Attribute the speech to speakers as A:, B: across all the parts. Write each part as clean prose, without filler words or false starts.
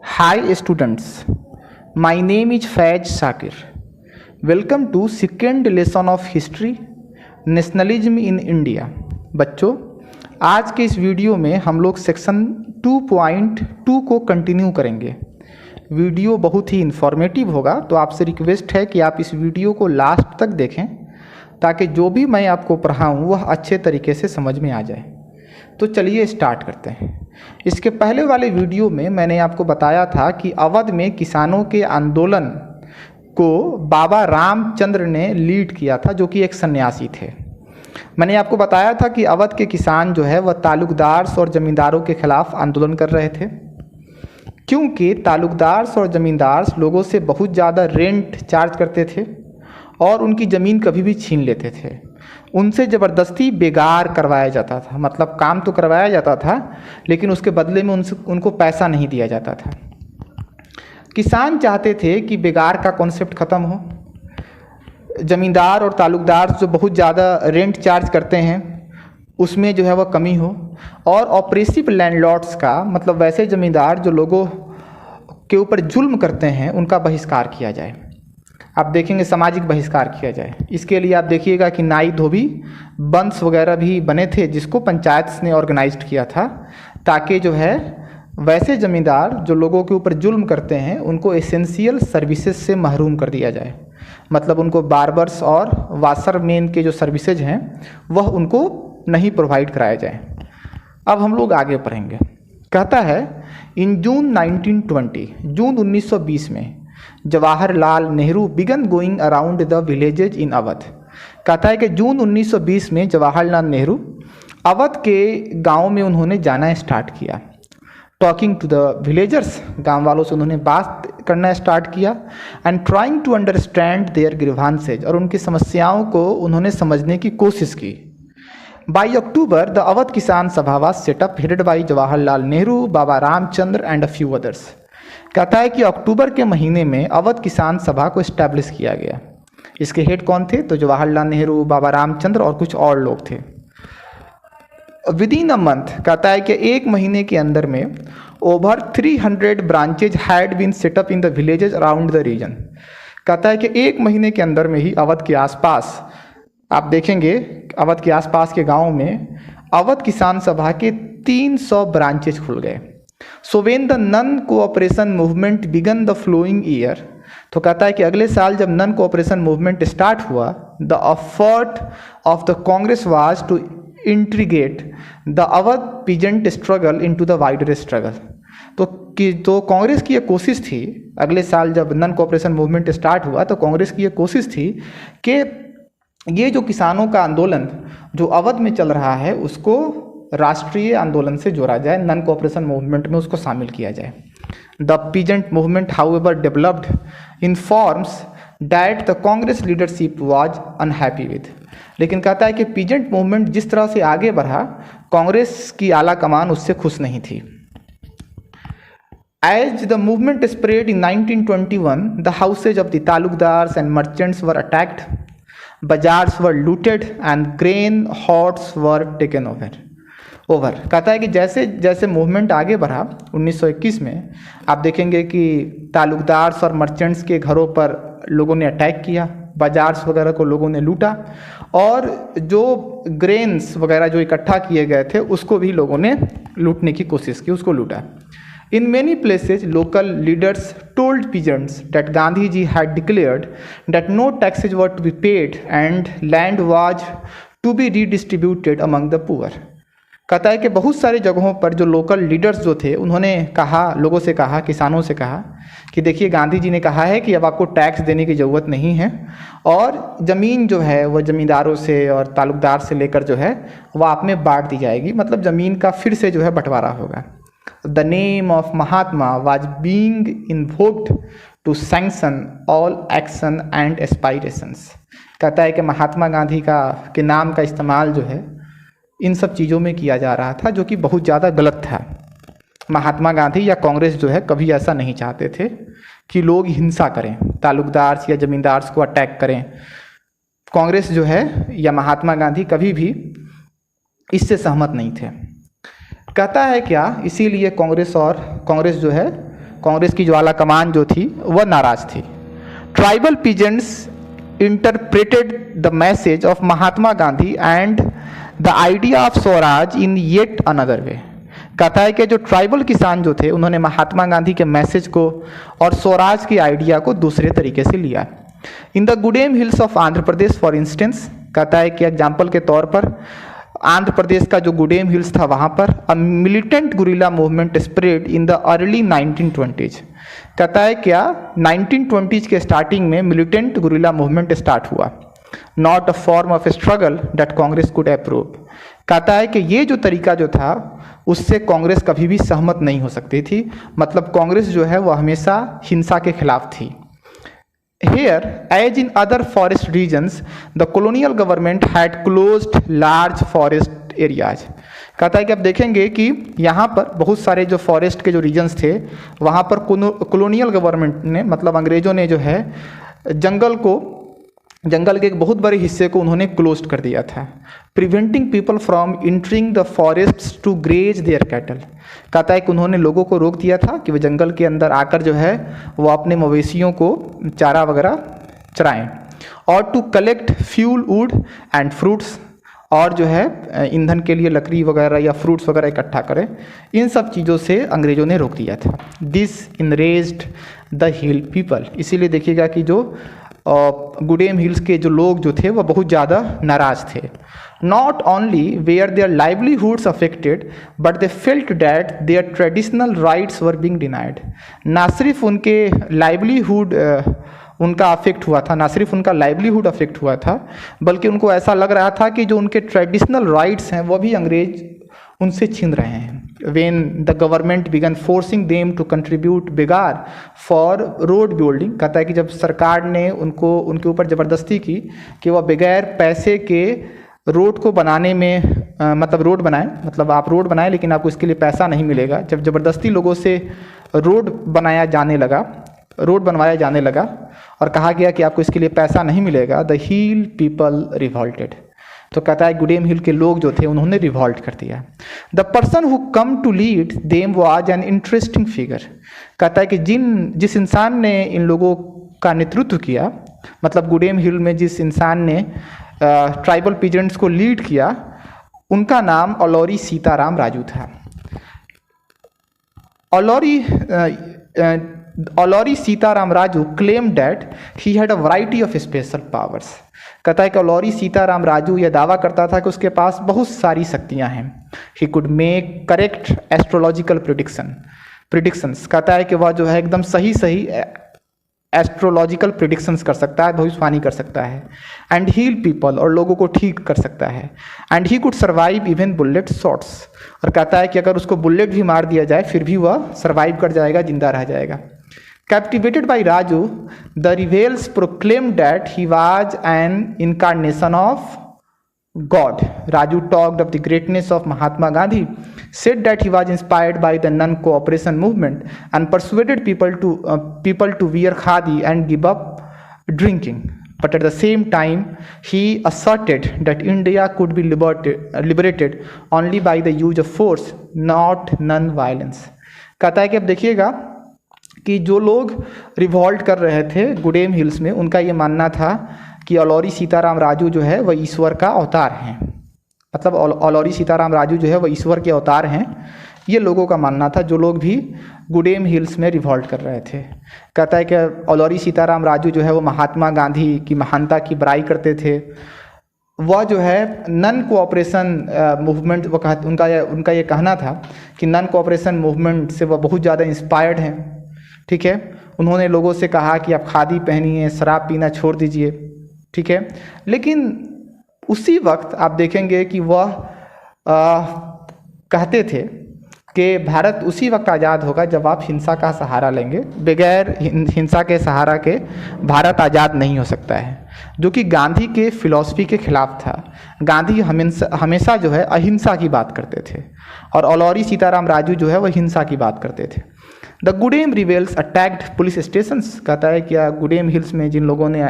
A: Hi students, my name is Faiz Shakir. Welcome to second lesson of history, nationalism in India. बच्चों, आज के इस video में हम लोग सेक्शन 2.2 को कंटिन्यू करेंगे। वीडियो बहुत ही इन्फॉर्मेटिव होगा, तो आपसे रिक्वेस्ट है कि आप इस वीडियो को लास्ट तक देखें ताकि जो भी मैं आपको पढ़ाऊँ वह अच्छे तरीके से समझ में आ जाए। तो चलिए स्टार्ट करते हैं। इसके पहले वाले वीडियो में मैंने आपको बताया था कि अवध में किसानों के आंदोलन को बाबा रामचंद्र ने लीड किया था, जो कि एक सन्यासी थे। मैंने आपको बताया था कि अवध के किसान जो है वह तालुकदार और ज़मींदारों के खिलाफ आंदोलन कर रहे थे, क्योंकि तालुकदार और ज़मींदार लोगों से बहुत ज़्यादा रेंट चार्ज करते थे और उनकी ज़मीन कभी भी छीन लेते थे। उनसे ज़बरदस्ती बेगार करवाया जाता था, मतलब काम तो करवाया जाता था लेकिन उसके बदले में उनको पैसा नहीं दिया जाता था। किसान चाहते थे कि बेगार का कॉन्सेप्ट ख़त्म हो, ज़मींदार और तालुकदार जो बहुत ज़्यादा रेंट चार्ज करते हैं उसमें जो है वह कमी हो, और ऑपरेसिव लैंडलॉर्ड्स का मतलब वैसे ज़मींदार जो लोगों के ऊपर जुल्म करते हैं उनका बहिष्कार किया जाए। आप देखेंगे सामाजिक बहिष्कार किया जाए। इसके लिए आप देखिएगा कि नाई धोबी वंश वगैरह भी बने थे, जिसको पंचायत ने ऑर्गेनाइज्ड किया था, ताकि जो है वैसे ज़मींदार जो लोगों के ऊपर जुल्म करते हैं उनको एसेंशियल सर्विसेज से महरूम कर दिया जाए। मतलब उनको बार्बर्स और वाशरमैन के जो सर्विसेज हैं वह उनको नहीं प्रोवाइड कराया जाए। अब हम लोग आगे पढ़ेंगे। कहता है इन जून 1920, जून 1920 में Jawaharlal Nehru began going around the villages in Awadh. कहता है कि जून 1920 में जवाहरलाल नेहरू अवध के गांव में उन्होंने जाना स्टार्ट किया। टॉकिंग टू द विलेजर्स, गांव वालों से उन्होंने बात करना स्टार्ट किया। And trying to understand their grievances, और उनकी समस्याओं को उन्होंने समझने की कोशिश की। बाई अक्टूबर द अवध किसान सभा was setup headed by Jawaharlal Nehru, Baba Ramchandra and a few others. कहता है कि अक्टूबर के महीने में अवध किसान सभा को इस्टेब्लिश किया गया। इसके हेड कौन थे? तो जवाहरलाल नेहरू, बाबा रामचंद्र और कुछ और लोग थे। विद इन अ मंथ, कहता है कि एक महीने के अंदर में over 300 branches had been set up in the villages around the region. कहता है कि एक महीने के अंदर में ही अवध के आसपास, आप देखेंगे अवध के आसपास के गाँव में अवध किसान सभा के 300 ब्रांचेज खुल गए। So when the non cooperation movement began the following year, तो कहता है कि अगले साल जब नन कोऑपरेशन मूवमेंट स्टार्ट हुआ, the effort of the Congress was to integrate the Awadh peasant struggle into the wider struggle. तो कांग्रेस की ये कोशिश थी, अगले साल जब नन कोऑपरेशन मूवमेंट स्टार्ट हुआ तो कांग्रेस की ये कोशिश थी कि ये जो किसानों का आंदोलन जो अवध में चल रहा है उसको राष्ट्रीय आंदोलन से जोड़ा जाए, नन कोऑपरेशन मूवमेंट में उसको शामिल किया जाए। The peasant movement however developed in forms that the Congress leadership was unhappy with. लेकिन कहता है कि पीजेंट मूवमेंट जिस तरह से आगे बढ़ा, कांग्रेस की आला कमान उससे खुश नहीं थी। As the movement spread in 1921, the houses of the talukdars and merchants were attacked, bazaars were looted and grain hordes were taken over. कहता है कि जैसे जैसे मूवमेंट आगे बढ़ा 1921 में, आप देखेंगे कि तालुकदार और मर्चेंट्स के घरों पर लोगों ने अटैक किया, बाजार्स वगैरह को लोगों ने लूटा, और जो ग्रेन्स वगैरह जो इकट्ठा किए गए थे उसको भी लोगों ने लूटने की कोशिश की, उसको लूटा। In many places, local leaders told peasants that Gandhi ji had declared that no taxes were to be paid and land was to be redistributed among the poor. कहता है कि बहुत सारे जगहों पर जो लोकल लीडर्स जो थे उन्होंने कहा, लोगों से कहा, किसानों से कहा कि देखिए गांधी जी ने कहा है कि अब आपको टैक्स देने की ज़रूरत नहीं है, और ज़मीन जो है वह ज़मींदारों से और तालुकदार से लेकर जो है वह आप में बांट दी जाएगी, मतलब ज़मीन का फिर से जो है बंटवारा होगा। The name of Mahatma was being invoked to sanction all action and aspirations. कहता है कि महात्मा गांधी के नाम का इस्तेमाल जो है इन सब चीज़ों में किया जा रहा था, जो कि बहुत ज़्यादा गलत था। महात्मा गांधी या कांग्रेस जो है कभी ऐसा नहीं चाहते थे कि लोग हिंसा करें, तालुकदार या ज़मींदार को अटैक करें। कांग्रेस जो है या महात्मा गांधी कभी भी इससे सहमत नहीं थे। कहता है क्या, इसीलिए कांग्रेस जो है कांग्रेस की ज्वाला कमान जो थी वह नाराज थी। Tribal peasants interpreted the message of Mahatma Gandhi and the idea of Swaraj in yet another way. कहता है कि जो ट्राइबल किसान जो थे उन्होंने महात्मा गांधी के मैसेज को और स्वराज के आइडिया को दूसरे तरीके से लिया। In the Gudem hills of Andhra Pradesh for instance, कहता है कि एग्जाम्पल के तौर पर आंध्र प्रदेश का जो गुडेम हिल्स था वहाँ पर a militant guerrilla movement spread in the early 1920s। कहता है क्या 1920s के स्टार्टिंग में मिलिटेंट गुरिल्ला मूवमेंट स्टार्ट हुआ। Not a form of struggle that Congress could approve. कहता है कि ये जो तरीका जो था उससे कांग्रेस कभी भी सहमत नहीं हो सकती थी, मतलब कांग्रेस जो है वह हमेशा हिंसा के खिलाफ थी। Here, as in other forest regions, the colonial government had closed large forest areas। कहता है कि आप देखेंगे कि यहाँ पर बहुत सारे जो फॉरेस्ट के जो रीजन्स थे वहाँ पर कॉलोनियल गवर्नमेंट ने, मतलब अंग्रेजों ने जो है जंगल के एक बहुत बड़े हिस्से को उन्होंने क्लोज कर दिया था। Preventing people from entering the forests to graze their cattle. कहता है कि उन्होंने लोगों को रोक दिया था कि वे जंगल के अंदर आकर जो है वो अपने मवेशियों को चारा वगैरह चराएं, और to collect fuel wood and fruits, और जो है ईंधन के लिए लकड़ी वगैरह या फ्रूट्स वगैरह इकट्ठा करें। इन सब चीज़ों से अंग्रेज़ों ने रोक दिया था। This enraged the hill people. इसीलिए देखिएगा कि जो गुडेम हिल्स के जो लोग जो थे वह बहुत ज़्यादा नाराज थे। Not only were their livelihoods affected but they felt that their traditional rights were being denied. ना सिर्फ उनके लाइवलीहुड उनका अफेक्ट हुआ था, ना सिर्फ उनका लाइवलीहुड अफेक्ट हुआ था, बल्कि उनको ऐसा लग रहा था कि जो उनके ट्रेडिशनल राइट्स हैं वह भी अंग्रेज उनसे छीन रहे हैं। When the government began forcing them to contribute बिगार for road building, कहता है कि जब सरकार ने उनके ऊपर ज़बरदस्ती की कि वह बगैर पैसे के रोड को बनाने में मतलब रोड बनाएं, मतलब आप रोड बनाएं लेकिन आपको इसके लिए पैसा नहीं मिलेगा। जब ज़बरदस्ती लोगों से रोड बनवाया जाने लगा और कहा गया कि आपको इसके लिए पैसा नहीं मिलेगा, द हिल पीपल रिवॉल्टेड। तो कहता है गुडेम हिल के लोग जो थे उन्होंने रिवॉल्ट कर दिया। The person who came to lead them was an interesting figure. कहता है कि जिस इंसान ने इन लोगों का नेतृत्व किया, मतलब गुडेम हिल में जिस इंसान ने ट्राइबल पीजेंट्स को लीड किया, उनका नाम अलौरी सीताराम राजू था। अलौरी Sitaram Raju claimed that he had a variety of special powers। कहता है कि अलौरी सीताराम राजू यह दावा करता था कि उसके पास बहुत सारी शक्तियां हैं। He could make correct astrological predictions। कहता है कि वह जो है एकदम सही एस्ट्रोलॉजिकल प्रिडिक्शंस कर सकता है, भविष्यवाणी कर सकता है। एंड हील पीपल, और लोगों को ठीक कर सकता है। And he could survive even bullet shots, और कहता है कि अगर उसको बुलेट भी मार दिया जाए फिर भी वह सर्वाइव कर जाएगा, जिंदा रह जाएगा। Captivated by Raju, the rebels proclaimed that he was an incarnation of God। Raju talked of the greatness of Mahatma Gandhi, said that he was inspired by the non-cooperation movement and persuaded people to wear khadi and give up drinking। But at the same time, he asserted that India could be liberated only by the use of force, not non-violence। कहता है कि अब देखिएगा कि जो लोग revolt कर रहे थे गुडेम हिल्स में, उनका ये मानना था कि अलौरी सीताराम राजू जो है वह ईश्वर का अवतार हैं, मतलब अलौरी सीताराम राजू जो है वह ईश्वर के अवतार हैं। ये लोगों का मानना था जो लोग भी गुडेम हिल्स में रिवॉल्ट कर रहे थे। कहता है कि अलौरी सीताराम राजू जो है वो महात्मा गांधी की महानता की बड़ाई करते थे। वह जो है नन कोऑपरेशन मूवमेंट, उनका ये कहना था कि नन कोऑपरेशन मूवमेंट से वह बहुत ज़्यादा इंस्पायर्ड हैं। ठीक है, उन्होंने लोगों से कहा कि आप खादी पहनिए, शराब पीना छोड़ दीजिए। ठीक है, लेकिन उसी वक्त आप देखेंगे कि वह कहते थे कि भारत उसी वक्त आज़ाद होगा जब आप हिंसा का सहारा लेंगे। बगैर हिंसा के सहारा के भारत आज़ाद नहीं हो सकता है, जो कि गांधी के फिलॉसफी के खिलाफ था। गांधी हमेशा जो है अहिंसा की बात करते थे और अलौरी सीताराम राजू जो है वह हिंसा की बात करते थे। The Gudem reveals attacked police stations, कहता है कि गुडेम हिल्स में जिन लोगों ने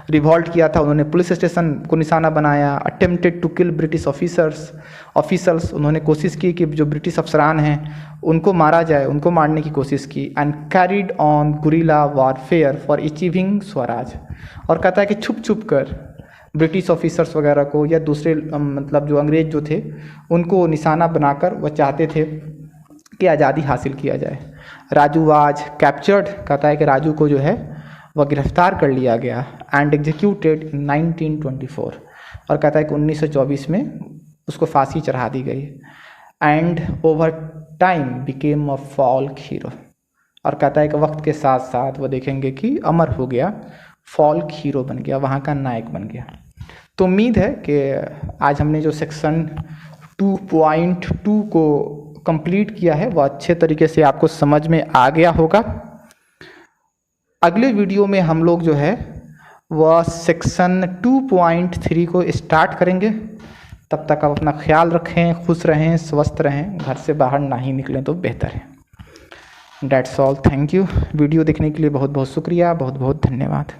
A: रिवॉल्ट किया था उन्होंने पुलिस स्टेशन को निशाना बनाया। Attempted to kill British officers, उन्होंने कोशिश की कि जो ब्रिटिश अफसरान हैं उनको मारा जाए, उनको मारने की कोशिश की। And carried on guerrilla warfare for achieving Swaraj, और कहता है कि छुप छुप कर ब्रिटिश ऑफिसर्स वगैरह को या दूसरे मतलब जो अंग्रेज जो थे उनको निशाना बनाकर वह चाहते थे कि आज़ादी हासिल किया जाए। राजू वाज कैप्चर्ड, कहता है कि राजू को जो है वह गिरफ्तार कर लिया गया। एंड एग्जीक्यूटेड इन 1924, और कहता है कि 1924 में उसको फांसी चढ़ा दी गई। And over time became a folk hero, और कहता है कि वक्त के साथ साथ वह देखेंगे कि अमर हो गया, फोल्क हीरो बन गया, वहाँ का नायक बन गया। तो उम्मीद है कि आज हमने जो सेक्शन 2.2 को कंप्लीट किया है वह अच्छे तरीके से आपको समझ में आ गया होगा। अगले वीडियो में हम लोग जो है वह सेक्शन 2.3 को स्टार्ट करेंगे। तब तक आप अपना ख्याल रखें, खुश रहें, स्वस्थ रहें, घर से बाहर ना ही निकलें तो बेहतर है। That's all, thank you. Video देखने के लिए बहुत बहुत शुक्रिया, बहुत बहुत धन्यवाद।